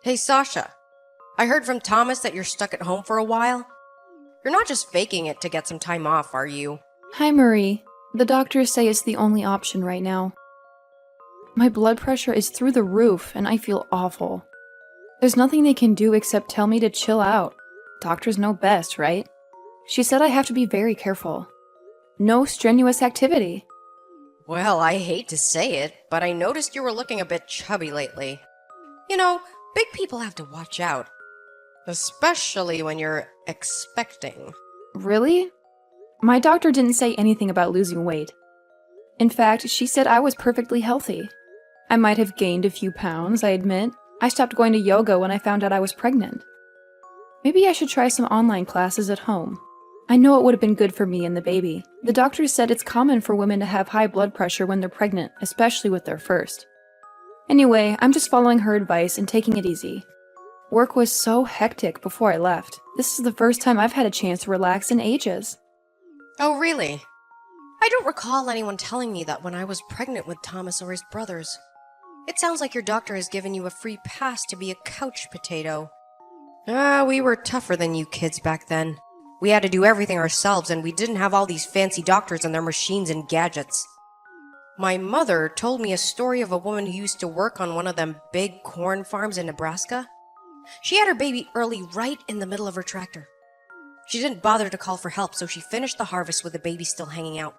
Hey Sasha, I heard from Thomas that you're stuck at home for a while. You're not just faking it to get some time off, are you? Hi, Marie. The doctors say it's the only option right now. My blood pressure is through the roof, and I feel awful. There's nothing they can do except tell me to chill out. Doctors know best, right? She said I have to be very careful. No strenuous activity. Well, I hate to say it, but I noticed you were looking a bit chubby lately. You know, big people have to watch out, especially when you're expecting. Really? My doctor didn't say anything about losing weight. In fact, she said I was perfectly healthy. I might have gained a few pounds, I admit. I stopped going to yoga when I found out I was pregnant. Maybe I should try some online classes at home. I know it would have been good for me and the baby. The doctor said it's common for women to have high blood pressure when they're pregnant, especially with their first. Anyway, I'm just following her advice and taking it easy. Work was so hectic before I left. This is the first time I've had a chance to relax in ages. Oh, really? I don't recall anyone telling me that when I was pregnant with Thomas or his brothers. It sounds like your doctor has given you a free pass to be a couch potato. We were tougher than you kids back then. We had to do everything ourselves, and we didn't have all these fancy doctors and their machines and gadgets. My mother told me a story of a woman who used to work on one of them big corn farms in Nebraska. She had her baby early right in the middle of her tractor. She didn't bother to call for help, so she finished the harvest with the baby still hanging out.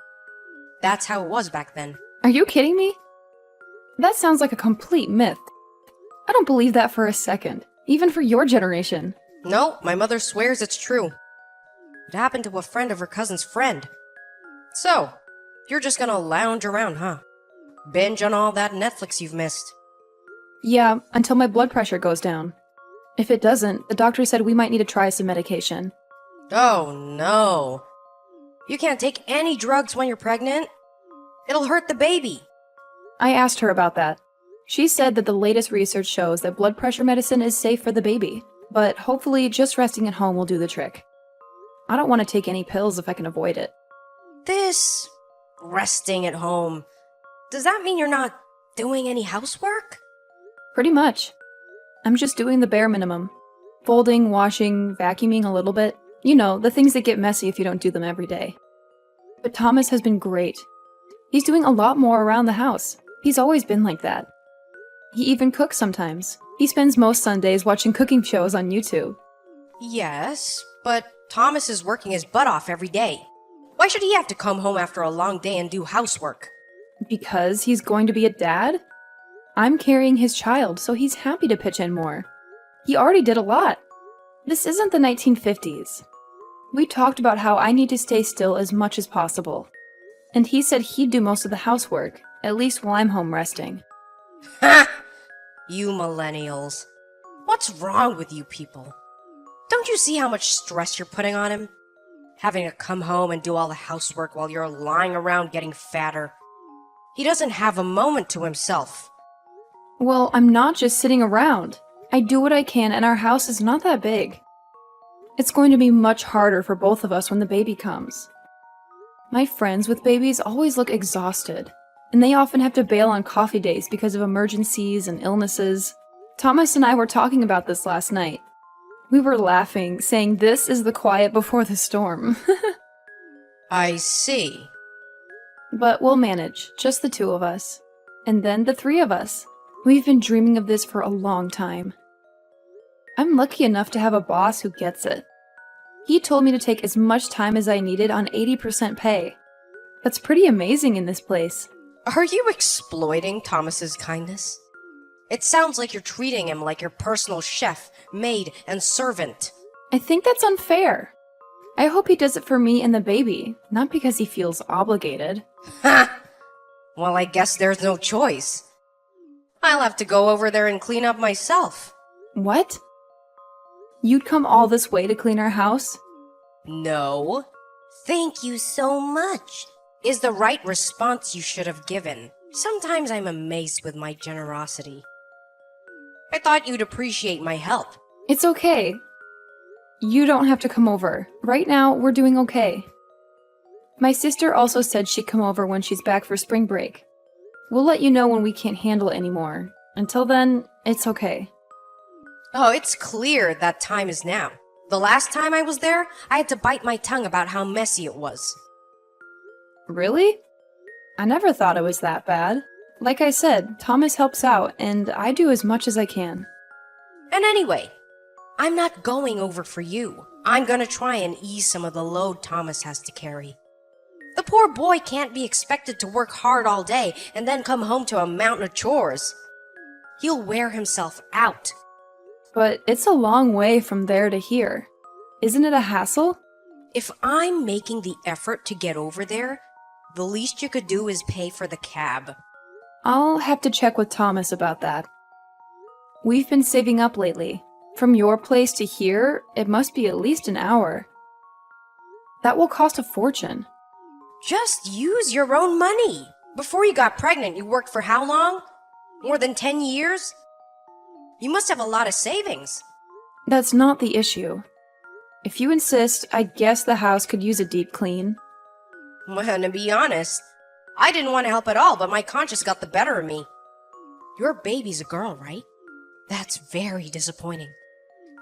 That's how it was back then. Are you kidding me? That sounds like a complete myth. I don't believe that for a second, even for your generation. No, my mother swears it's true. It happened to a friend of her cousin's friend. So, you're just gonna lounge around, huh? Binge on all that Netflix you've missed. Yeah, until my blood pressure goes down. If it doesn't, the doctor said we might need to try some medication. Oh no. You can't take any drugs when you're pregnant. It'll hurt the baby. I asked her about that. She said that the latest research shows that blood pressure medicine is safe for the baby, but hopefully just resting at home will do the trick. I don't want to take any pills if I can avoid it. This resting at home, does that mean you're not doing any housework? Pretty much. I'm just doing the bare minimum. Folding, washing, vacuuming a little bit. You know, the things that get messy if you don't do them every day. But Thomas has been great. He's doing a lot more around the house. He's always been like that. He even cooks sometimes. He spends most Sundays watching cooking shows on YouTube. Yes, but Thomas is working his butt off every day. Why should he have to come home after a long day and do housework? Because he's going to be a dad? I'm carrying his child, so he's happy to pitch in more. He already did a lot. This isn't the 1950s. We talked about how I need to stay still as much as possible. And he said he'd do most of the housework, at least while I'm home resting. Ha! You millennials. What's wrong with you people? Don't you see how much stress you're putting on him? Having to come home and do all the housework while you're lying around getting fatter. He doesn't have a moment to himself. Well, I'm not just sitting around. I do what I can, and our house is not that big. It's going to be much harder for both of us when the baby comes. My friends with babies always look exhausted, and they often have to bail on coffee dates because of emergencies and illnesses. Thomas and I were talking about this last night. We were laughing, saying this is the quiet before the storm. I see. But we'll manage, just the two of us. And then the three of us. We've been dreaming of this for a long time. I'm lucky enough to have a boss who gets it. He told me to take as much time as I needed on 80% pay. That's pretty amazing in this place. Are you exploiting Thomas's kindness? It sounds like you're treating him like your personal chef, maid, and servant. I think that's unfair. I hope he does it for me and the baby, not because he feels obligated. Ha! Well, I guess there's no choice. I'll have to go over there and clean up myself. What? You'd come all this way to clean our house? No. Thank you so much is the right response you should have given. Sometimes I'm amazed with my generosity. I thought you'd appreciate my help. It's okay. You don't have to come over. Right now, we're doing okay. My sister also said she'd come over when she's back for spring break. We'll let you know when we can't handle it anymore. Until then, it's okay. Oh, it's clear that time is now. The last time I was there, I had to bite my tongue about how messy it was. Really? I never thought it was that bad. Like I said, Thomas helps out, and I do as much as I can. And anyway, I'm not going over for you. I'm gonna try and ease some of the load Thomas has to carry. The poor boy can't be expected to work hard all day and then come home to a mountain of chores. He'll wear himself out. But it's a long way from there to here. Isn't it a hassle? If I'm making the effort to get over there, the least you could do is pay for the cab. I'll have to check with Thomas about that. We've been saving up lately. From your place to here, it must be at least an hour. That will cost a fortune. Just use your own money. Before you got pregnant, you worked for how long? More than 10 years? You must have a lot of savings. That's not the issue. If you insist, I guess the house could use a deep clean. Well, to be honest, I didn't want to help at all, but my conscience got the better of me. Your baby's a girl, right? That's very disappointing.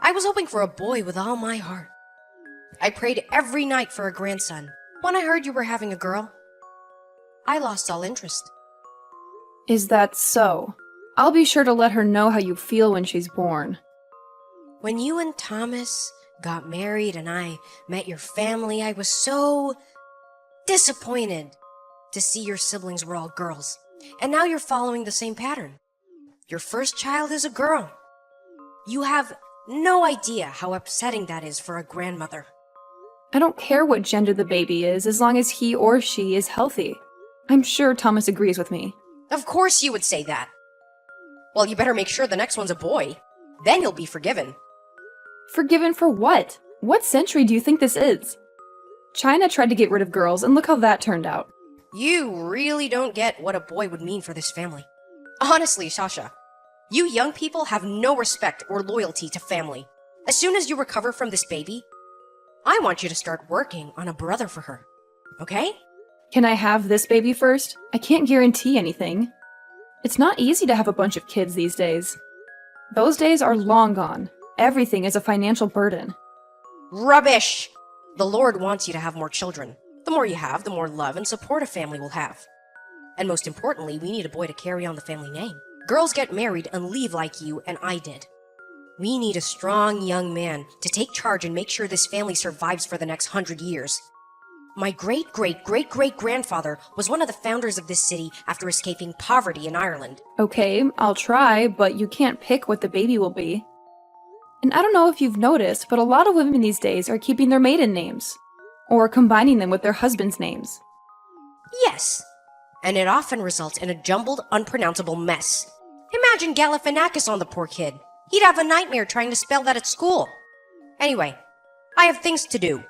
I was hoping for a boy with all my heart. I prayed every night for a grandson. When I heard you were having a girl, I lost all interest. Is that so? I'll be sure to let her know how you feel when she's born. When you and Thomas got married and I met your family, I was so disappointed to see your siblings were all girls. And now you're following the same pattern. Your first child is a girl. You have no idea how upsetting that is for a grandmother. I don't care what gender the baby is, as long as he or she is healthy. I'm sure Thomas agrees with me. Of course you would say that. Well, you better make sure the next one's a boy. Then you'll be forgiven. Forgiven for what? What century do you think this is? China tried to get rid of girls, and look how that turned out. You really don't get what a boy would mean for this family. Honestly, Sasha, you young people have no respect or loyalty to family. As soon as you recover from this baby, I want you to start working on a brother for her. Okay? Can I have this baby first? I can't guarantee anything. It's not easy to have a bunch of kids these days. Those days are long gone. Everything is a financial burden. Rubbish! The Lord wants you to have more children. The more you have, the more love and support a family will have. And most importantly, we need a boy to carry on the family name. Girls get married and leave like you and I did. We need a strong young man to take charge and make sure this family survives for the next 100 years. My great-great-great-great-grandfather was one of the founders of this city after escaping poverty in Ireland. Okay, I'll try, but you can't pick what the baby will be. And I don't know if you've noticed, but a lot of women these days are keeping their maiden names. Or combining them with their husband's names. Yes, and it often results in a jumbled, unpronounceable mess. Imagine Galifianakis on the poor kid. He'd have a nightmare trying to spell that at school. Anyway, I have things to do.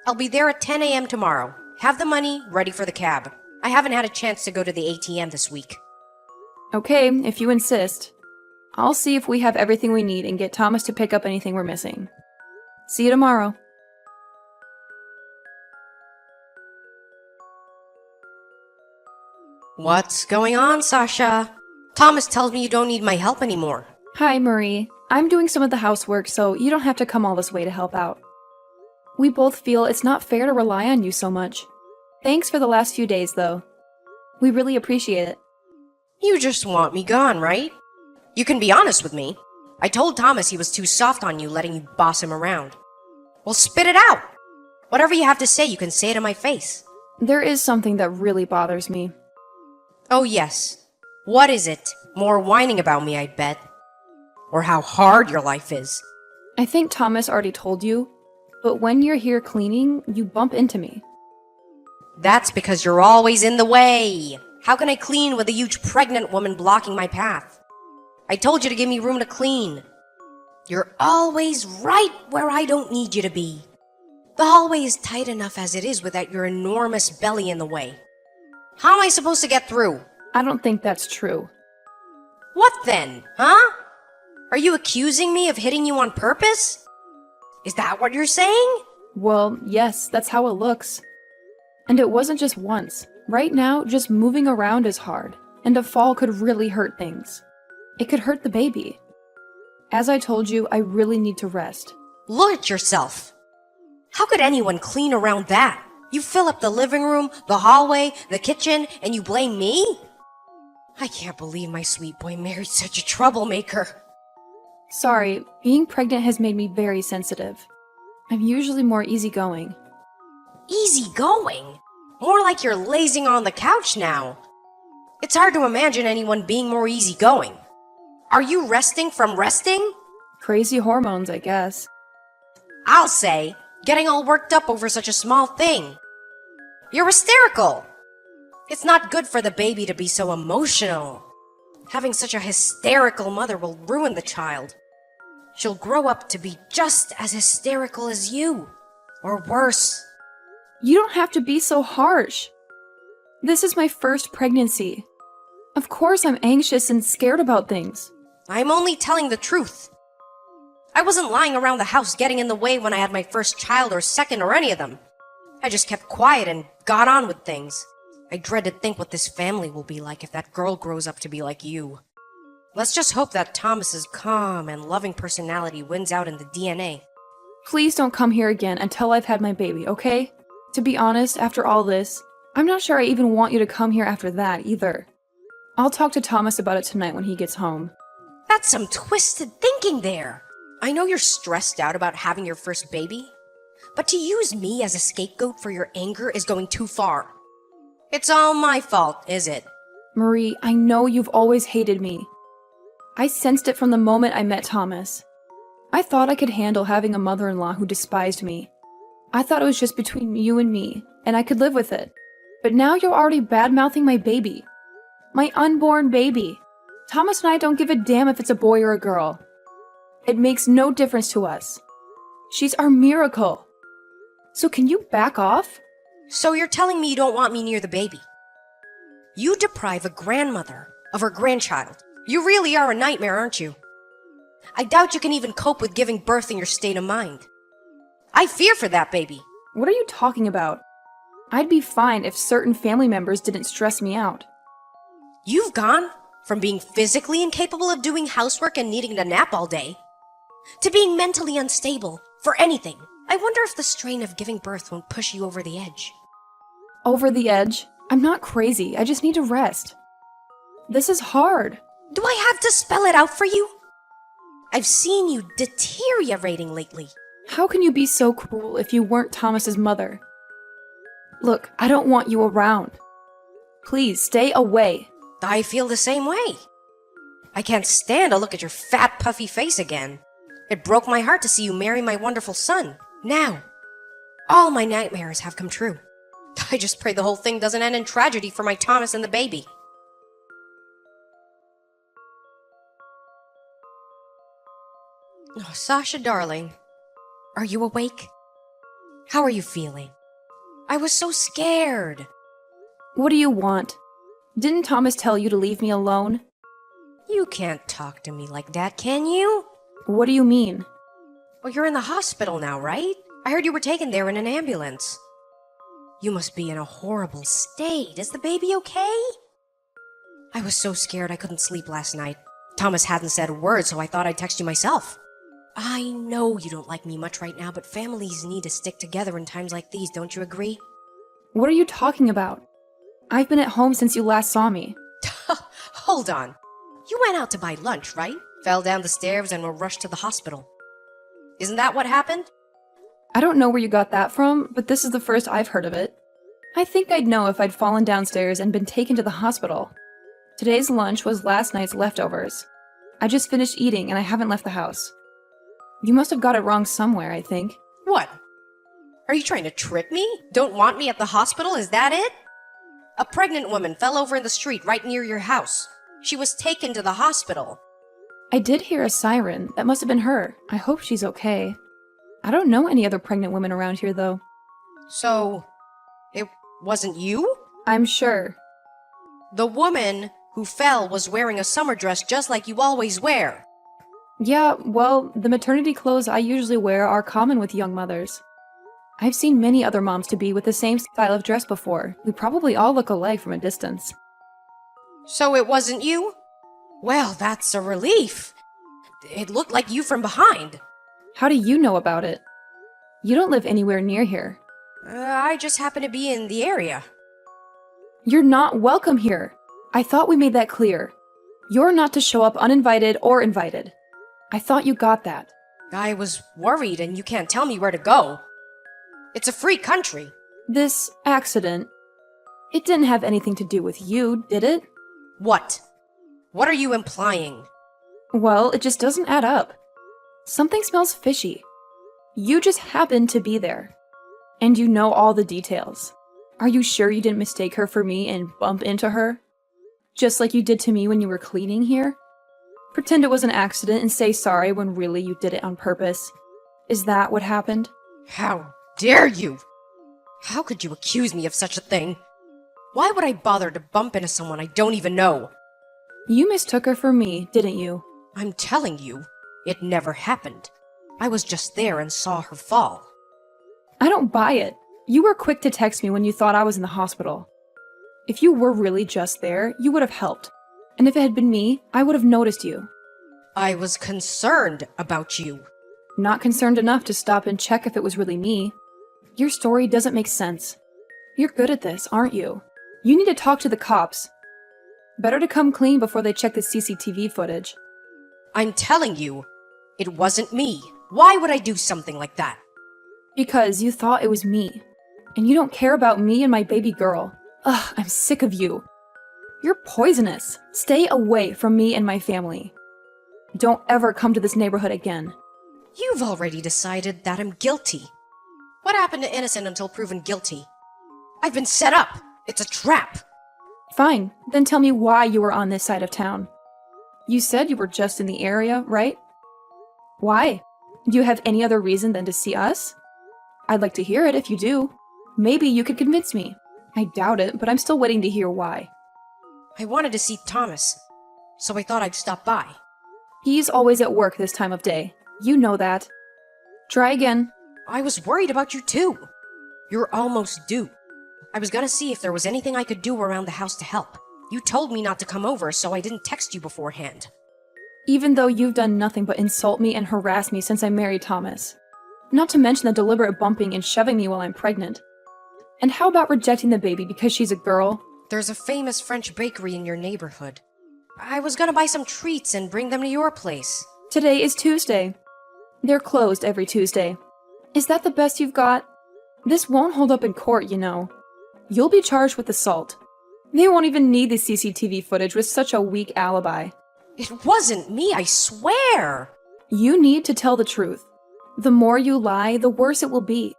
I'll be there at 10 a.m. tomorrow. Have the money ready for the cab. I haven't had a chance to go to the ATM this week. Okay, if you insist. I'll see if we have everything we need and get Thomas to pick up anything we're missing. See you tomorrow. What's going on, Sasha? Thomas tells me you don't need my help anymore. Hi, Marie. I'm doing some of the housework, so you don't have to come all this way to help out. We both feel it's not fair to rely on you so much. Thanks for the last few days, though. We really appreciate it. You just want me gone, right? You can be honest with me. I told Thomas he was too soft on you, letting you boss him around. Well, spit it out. Whatever you have to say, you can say it to my face. There is something that really bothers me. Oh, yes. What is it? More whining about me, I bet. Or how hard your life is. I think Thomas already told you, but when you're here cleaning, you bump into me. That's because you're always in the way. How can I clean with a huge pregnant woman blocking my path? I told you to give me room to clean. You're always right where I don't need you to be. The hallway is tight enough as it is without your enormous belly in the way. How am I supposed to get through? I don't think that's true. What then, huh? Are you accusing me of hitting you on purpose? Is that what you're saying? Well, yes, that's how it looks. And it wasn't just once. Right now, just moving around is hard, and a fall could really hurt things. It could hurt the baby. As I told you, I really need to rest. Look at yourself. How could anyone clean around that? You fill up the living room, the hallway, the kitchen, and you blame me? I can't believe my sweet boy married such a troublemaker. Sorry, being pregnant has made me very sensitive. I'm usually more easygoing. Easygoing? More like you're lazing on the couch now. It's hard to imagine anyone being more easygoing. Are you resting from resting? Crazy hormones, I guess. I'll say, getting all worked up over such a small thing. You're hysterical. It's not good for the baby to be so emotional. Having such a hysterical mother will ruin the child. She'll grow up to be just as hysterical as you, or worse. You don't have to be so harsh. This is my first pregnancy. Of course I'm anxious and scared about things. I'm only telling the truth. I wasn't lying around the house getting in the way when I had my first child or second or any of them. I just kept quiet and got on with things. I dread to think what this family will be like if that girl grows up to be like you. Let's just hope that Thomas's calm and loving personality wins out in the DNA. Please don't come here again until I've had my baby, okay? To be honest, after all this, I'm not sure I even want you to come here after that either. I'll talk to Thomas about it tonight when he gets home. That's some twisted thinking there. I know you're stressed out about having your first baby, but to use me as a scapegoat for your anger is going too far. It's all my fault, is it? Marie, I know you've always hated me. I sensed it from the moment I met Thomas. I thought I could handle having a mother-in-law who despised me. I thought it was just between you and me, and I could live with it. But now you're already bad-mouthing my baby. My unborn baby. Thomas and I don't give a damn if it's a boy or a girl. It makes no difference to us. She's our miracle. So can you back off? So you're telling me you don't want me near the baby? You deprive a grandmother of her grandchild. You really are a nightmare, aren't you? I doubt you can even cope with giving birth in your state of mind. I fear for that baby. What are you talking about? I'd be fine if certain family members didn't stress me out. You've gone from being physically incapable of doing housework and needing to nap all day to being mentally unstable for anything. I wonder if the strain of giving birth won't push you over the edge. Over the edge? I'm not crazy. I just need to rest. This is hard. Do I have to spell it out for you? I've seen you deteriorating lately. How can you be so cruel if you weren't Thomas's mother? Look, I don't want you around. Please, stay away. I feel the same way. I can't stand to look at your fat, puffy face again. It broke my heart to see you marry my wonderful son. Now, all my nightmares have come true. I just pray the whole thing doesn't end in tragedy for my Thomas and the baby. Oh, Sasha, darling, are you awake? How are you feeling? I was so scared. What do you want? Didn't Thomas tell you to leave me alone? You can't talk to me like that, can you? What do you mean? Well, you're in the hospital now, right? I heard you were taken there in an ambulance. You must be in a horrible state. Is the baby okay? I was so scared I couldn't sleep last night. Thomas hadn't said a word, so I thought I'd text you myself. I know you don't like me much right now, but families need to stick together in times like these, don't you agree? What are you talking about? I've been at home since you last saw me. Hold on. You went out to buy lunch, right? Fell down the stairs and were rushed to the hospital. Isn't that what happened? I don't know where you got that from, but this is the first I've heard of it. I think I'd know if I'd fallen downstairs and been taken to the hospital. Today's lunch was last night's leftovers. I just finished eating and I haven't left the house. You must have got it wrong somewhere, I think. What? Are you trying to trick me? Don't want me at the hospital, is that it? A pregnant woman fell over in the street right near your house. She was taken to the hospital. I did hear a siren. That must have been her. I hope she's okay. I don't know any other pregnant women around here, though. So, it wasn't you? I'm sure. The woman who fell was wearing a summer dress just like you always wear. Yeah, well, the maternity clothes I usually wear are common with young mothers. I've seen many other moms-to-be with the same style of dress before. We probably all look alike from a distance. So it wasn't you? Well, that's a relief. It looked like you from behind. How do you know about it? You don't live anywhere near here. I just happened to be in the area. You're not welcome here. I thought we made that clear. You're not to show up uninvited or invited. I thought you got that. I was worried, and you can't tell me where to go. It's a free country. This accident, it didn't have anything to do with you, did it? What? What are you implying? Well, it just doesn't add up. Something smells fishy. You just happened to be there. And you know all the details. Are you sure you didn't mistake her for me and bump into her? Just like you did to me when you were cleaning here? Pretend it was an accident and say sorry when really you did it on purpose. Is that what happened? How dare you? How could you accuse me of such a thing? Why would I bother to bump into someone I don't even know? You mistook her for me, didn't you? I'm telling you, it never happened. I was just there and saw her fall. I don't buy it. You were quick to text me when you thought I was in the hospital. If you were really just there, you would have helped. And if it had been me, I would have noticed you. I was concerned about you. Not concerned enough to stop and check if it was really me. Your story doesn't make sense. You're good at this, aren't you? You need to talk to the cops. Better to come clean before they check the CCTV footage. I'm telling you, it wasn't me. Why would I do something like that? Because you thought it was me. And you don't care about me and my baby girl. Ugh, I'm sick of you. You're poisonous. Stay away from me and my family. Don't ever come to this neighborhood again. You've already decided that I'm guilty. What happened to innocent until proven guilty? I've been set up. It's a trap. Fine, then tell me why you were on this side of town. You said you were just in the area, right? Why? Do you have any other reason than to see us? I'd like to hear it if you do. Maybe you could convince me. I doubt it, but I'm still waiting to hear why. I wanted to see Thomas, so I thought I'd stop by. He's always at work this time of day. You know that. Try again. I was worried about you too. You're almost due. I was gonna see if there was anything I could do around the house to help. You told me not to come over, so I didn't text you beforehand. Even though you've done nothing but insult me and harass me since I married Thomas. Not to mention the deliberate bumping and shoving me while I'm pregnant. And how about rejecting the baby because she's a girl? There's a famous French bakery in your neighborhood. I was gonna buy some treats and bring them to your place. Today is Tuesday. They're closed every Tuesday. Is that the best you've got? This won't hold up in court, you know. You'll be charged with assault. They won't even need the CCTV footage with such a weak alibi. It wasn't me, I swear! You need to tell the truth. The more you lie, the worse it will be.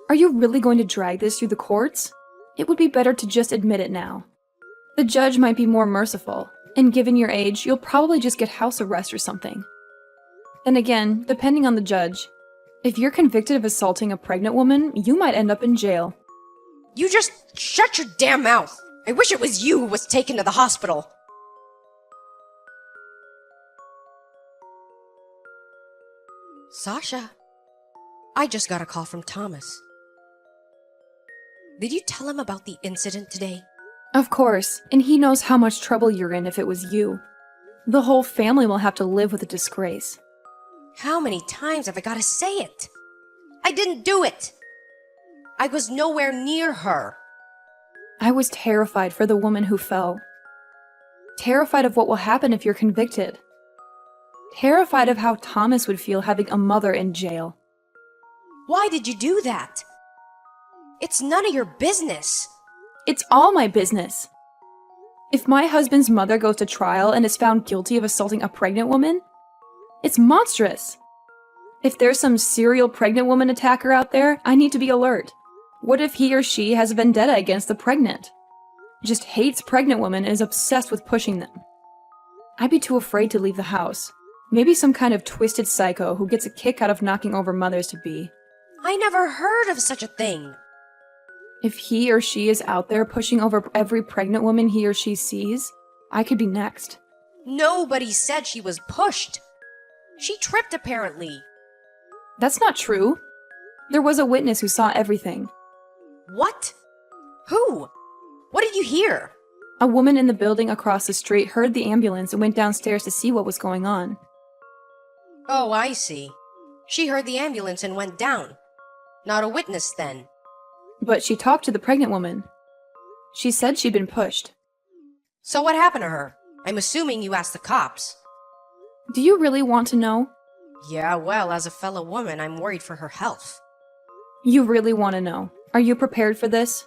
Are you really going to drag this through the courts? It would be better to just admit it now. The judge might be more merciful, and given your age, you'll probably just get house arrest or something. Then again, depending on the judge, if you're convicted of assaulting a pregnant woman, you might end up in jail. You just shut your damn mouth! I wish it was you who was taken to the hospital! Sasha, I just got a call from Thomas. Did you tell him about the incident today? Of course, and he knows how much trouble you're in if it was you. The whole family will have to live with a disgrace. How many times have I got to say it? I didn't do it! I was nowhere near her. I was terrified for the woman who fell. Terrified of what will happen if you're convicted. Terrified of how Thomas would feel having a mother in jail. Why did you do that? It's none of your business. It's all my business. If my husband's mother goes to trial and is found guilty of assaulting a pregnant woman, it's monstrous. If there's some serial pregnant woman attacker out there, I need to be alert. What if he or she has a vendetta against the pregnant? Just hates pregnant women and is obsessed with pushing them. I'd be too afraid to leave the house. Maybe some kind of twisted psycho who gets a kick out of knocking over mothers-to-be. I never heard of such a thing. If he or she is out there pushing over every pregnant woman he or she sees, I could be next. Nobody said she was pushed. She tripped, apparently. That's not true. There was a witness who saw everything. What? Who? What did you hear? A woman in the building across the street heard the ambulance and went downstairs to see what was going on. Oh, I see. She heard the ambulance and went down. Not a witness then. But she talked to the pregnant woman. She said she'd been pushed. So what happened to her? I'm assuming you asked the cops. Do you really want to know? Yeah, well, as a fellow woman, I'm worried for her health. You really want to know. Are you prepared for this?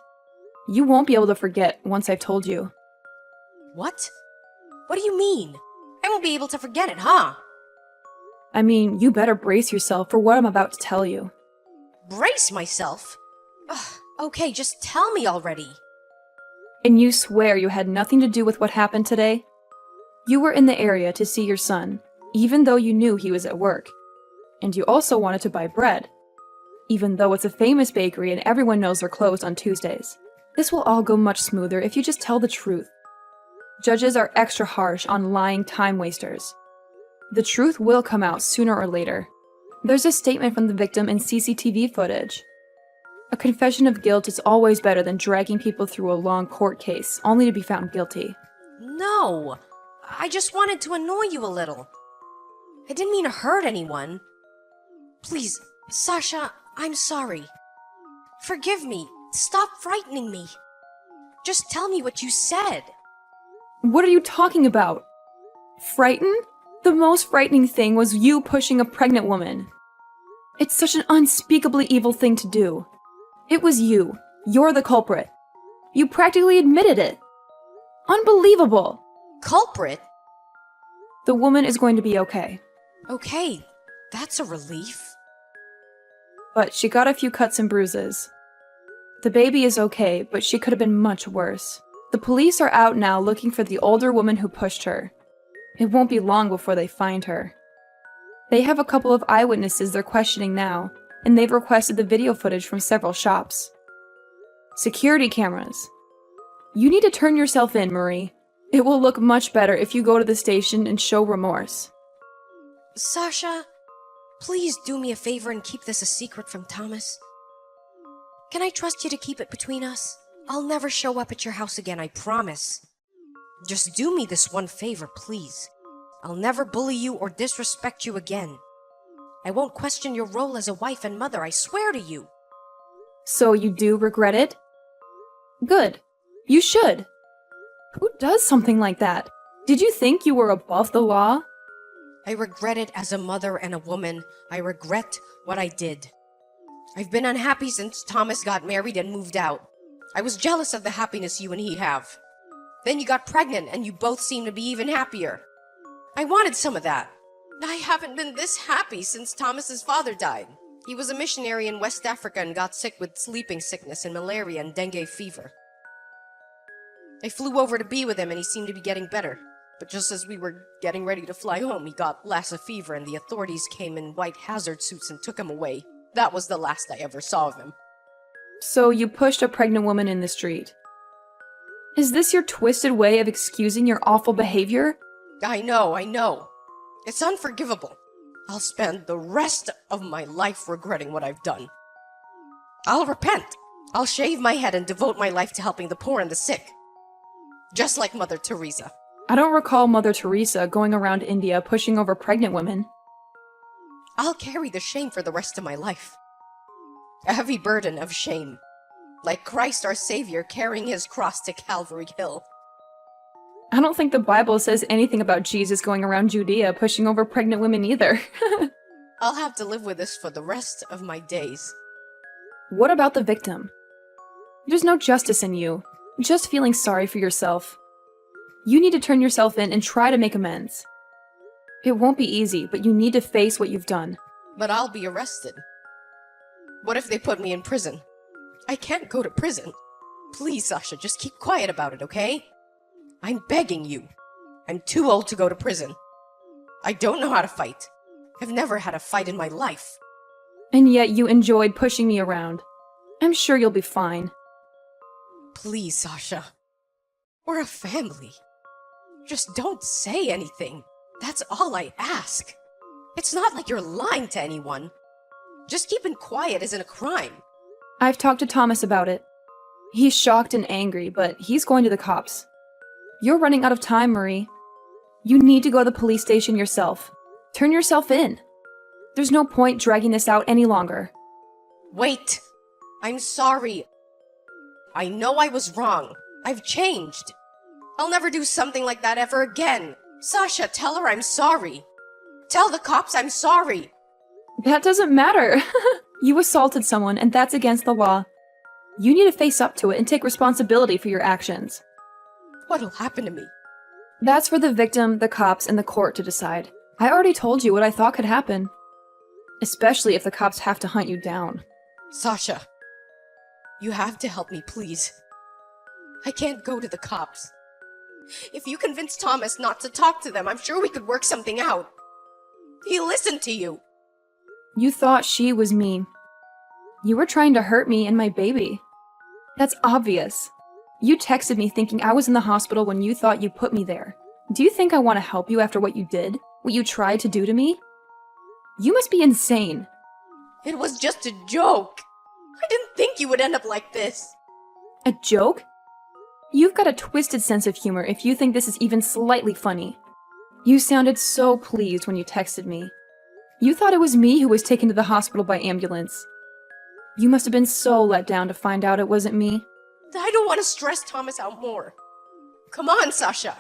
You won't be able to forget once I've told you. What? What do you mean? I won't be able to forget it, huh? I mean, you better brace yourself for what I'm about to tell you. Brace myself? Ugh, okay, just tell me already. And you swear you had nothing to do with what happened today? You were in the area to see your son, even though you knew he was at work. And you also wanted to buy bread, even though it's a famous bakery and everyone knows they're closed on Tuesdays. This will all go much smoother if you just tell the truth. Judges are extra harsh on lying time wasters. The truth will come out sooner or later. There's a statement from the victim in CCTV footage. A confession of guilt is always better than dragging people through a long court case, only to be found guilty. No! I just wanted to annoy you a little. I didn't mean to hurt anyone. Please, Sasha, I'm sorry. Forgive me. Stop frightening me. Just tell me what you said. What are you talking about? Frightened? The most frightening thing was you pushing a pregnant woman. It's such an unspeakably evil thing to do. It was you. You're the culprit. You practically admitted it. Unbelievable. Culprit? The woman is going to be okay. Okay, that's a relief. But she got a few cuts and bruises. The baby is okay, but she could have been much worse. The police are out now looking for the older woman who pushed her. It won't be long before they find her. They have a couple of eyewitnesses they're questioning now, and they've requested the video footage from several shops. Security cameras. You need to turn yourself in, Marie. It will look much better if you go to the station and show remorse. Sasha, please do me a favor and keep this a secret from Thomas. Can I trust you to keep it between us? I'll never show up at your house again, I promise. Just do me this one favor, please. I'll never bully you or disrespect you again. I won't question your role as a wife and mother, I swear to you. So you do regret it? Good. You should. Who does something like that? Did you think you were above the law? I regret it as a mother and a woman. I regret what I did. I've been unhappy since Thomas got married and moved out. I was jealous of the happiness you and he have. Then you got pregnant and you both seem to be even happier. I wanted some of that. I haven't been this happy since Thomas's father died. He was a missionary in West Africa and got sick with sleeping sickness and malaria and dengue fever. I flew over to be with him and he seemed to be getting better. But just as we were getting ready to fly home, he got Lassa fever and the authorities came in white hazard suits and took him away. That was the last I ever saw of him. So you pushed a pregnant woman in the street. Is this your twisted way of excusing your awful behavior? I know. It's unforgivable. I'll spend the rest of my life regretting what I've done. I'll repent. I'll shave my head and devote my life to helping the poor and the sick. Just like Mother Teresa. I don't recall Mother Teresa going around India pushing over pregnant women. I'll carry the shame for the rest of my life. A heavy burden of shame. Like Christ our Savior carrying his cross to Calvary Hill. I don't think the Bible says anything about Jesus going around Judea pushing over pregnant women either. I'll have to live with this for the rest of my days. What about the victim? There's no justice in you, just feeling sorry for yourself. You need to turn yourself in and try to make amends. It won't be easy, but you need to face what you've done. But I'll be arrested. What if they put me in prison? I can't go to prison. Please, Sasha, just keep quiet about it, okay? I'm begging you. I'm too old to go to prison. I don't know how to fight. I've never had a fight in my life. And yet you enjoyed pushing me around. I'm sure you'll be fine. Please, Sasha. We're a family. Just don't say anything. That's all I ask. It's not like you're lying to anyone. Just keeping quiet isn't a crime. I've talked to Thomas about it. He's shocked and angry, but he's going to the cops. You're running out of time, Marie. You need to go to the police station yourself. Turn yourself in. There's no point dragging this out any longer. Wait! I'm sorry. I know I was wrong. I've changed. I'll never do something like that ever again. Sasha, tell her I'm sorry. Tell the cops I'm sorry. That doesn't matter. You assaulted someone, and that's against the law. You need to face up to it and take responsibility for your actions. What'll happen to me? That's for the victim, the cops, and the court to decide. I already told you what I thought could happen. Especially if the cops have to hunt you down. Sasha, you have to help me, please. I can't go to the cops. If you convince Thomas not to talk to them, I'm sure we could work something out. He'll listen to you. You thought she was me. You were trying to hurt me and my baby. That's obvious. You texted me thinking I was in the hospital when you thought you put me there. Do you think I want to help you after what you did? What you tried to do to me? You must be insane. It was just a joke. I didn't think you would end up like this. A joke? You've got a twisted sense of humor if you think this is even slightly funny. You sounded so pleased when you texted me. You thought it was me who was taken to the hospital by ambulance. You must have been so let down to find out it wasn't me. I don't want to stress Thomas out more. Come on, Sasha.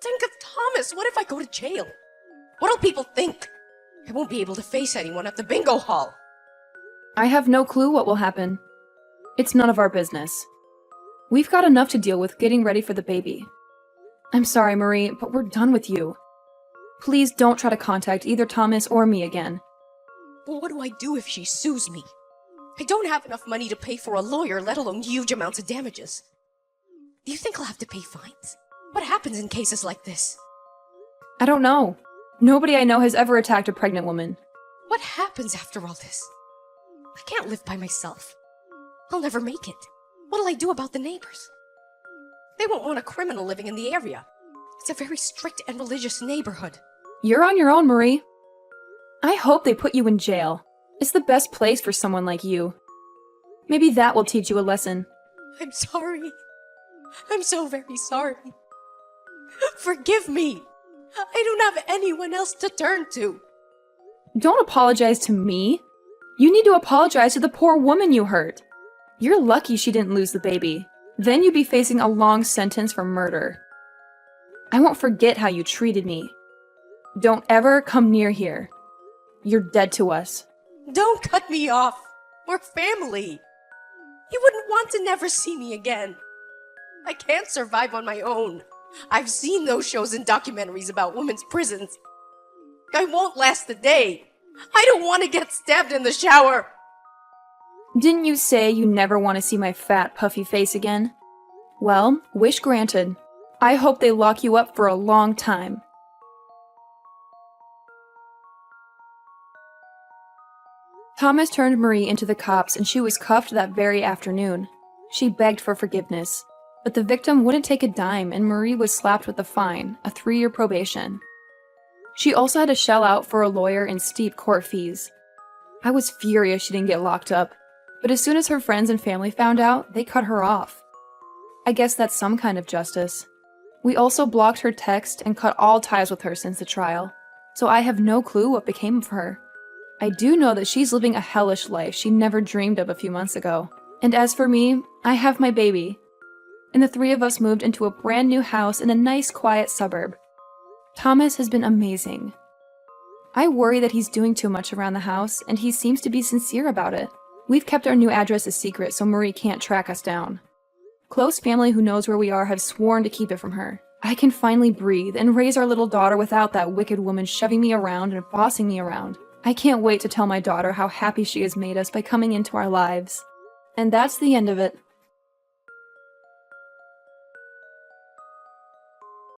Think of Thomas. What if I go to jail? What'll people think? I won't be able to face anyone at the bingo hall. I have no clue what will happen. It's none of our business. We've got enough to deal with getting ready for the baby. I'm sorry, Marie, but we're done with you. Please don't try to contact either Thomas or me again. But what do I do if she sues me? I don't have enough money to pay for a lawyer, let alone huge amounts of damages. Do you think I'll have to pay fines? What happens in cases like this? I don't know. Nobody I know has ever attacked a pregnant woman. What happens after all this? I can't live by myself. I'll never make it. What'll I do about the neighbors? They won't want a criminal living in the area. It's a very strict and religious neighborhood. You're on your own, Marie. I hope they put you in jail. It's the best place for someone like you. Maybe that will teach you a lesson. I'm sorry. I'm so very sorry. Forgive me. I don't have anyone else to turn to. Don't apologize to me. You need to apologize to the poor woman you hurt. You're lucky she didn't lose the baby. Then you'd be facing a long sentence for murder. I won't forget how you treated me. Don't ever come near here. You're dead to us. Don't cut me off. We're family. You wouldn't want to never see me again. I can't survive on my own. I've seen those shows and documentaries about women's prisons. I won't last a day. I don't want to get stabbed in the shower. Didn't you say you never want to see my fat, puffy face again? Well, wish granted. I hope they lock you up for a long time. Thomas turned Marie into the cops and she was cuffed that very afternoon. She begged for forgiveness, but the victim wouldn't take a dime and Marie was slapped with a fine, a 3-year probation. She also had to shell out for a lawyer and steep court fees. I was furious she didn't get locked up, but as soon as her friends and family found out, they cut her off. I guess that's some kind of justice. We also blocked her text and cut all ties with her since the trial, so I have no clue what became of her. I do know that she's living a hellish life she never dreamed of a few months ago. And as for me, I have my baby. And the 3 of us moved into a brand new house in a nice quiet suburb. Thomas has been amazing. I worry that he's doing too much around the house, and he seems to be sincere about it. We've kept our new address a secret so Marie can't track us down. Close family who knows where we are have sworn to keep it from her. I can finally breathe and raise our little daughter without that wicked woman shoving me around and bossing me around. I can't wait to tell my daughter how happy she has made us by coming into our lives. And that's the end of it.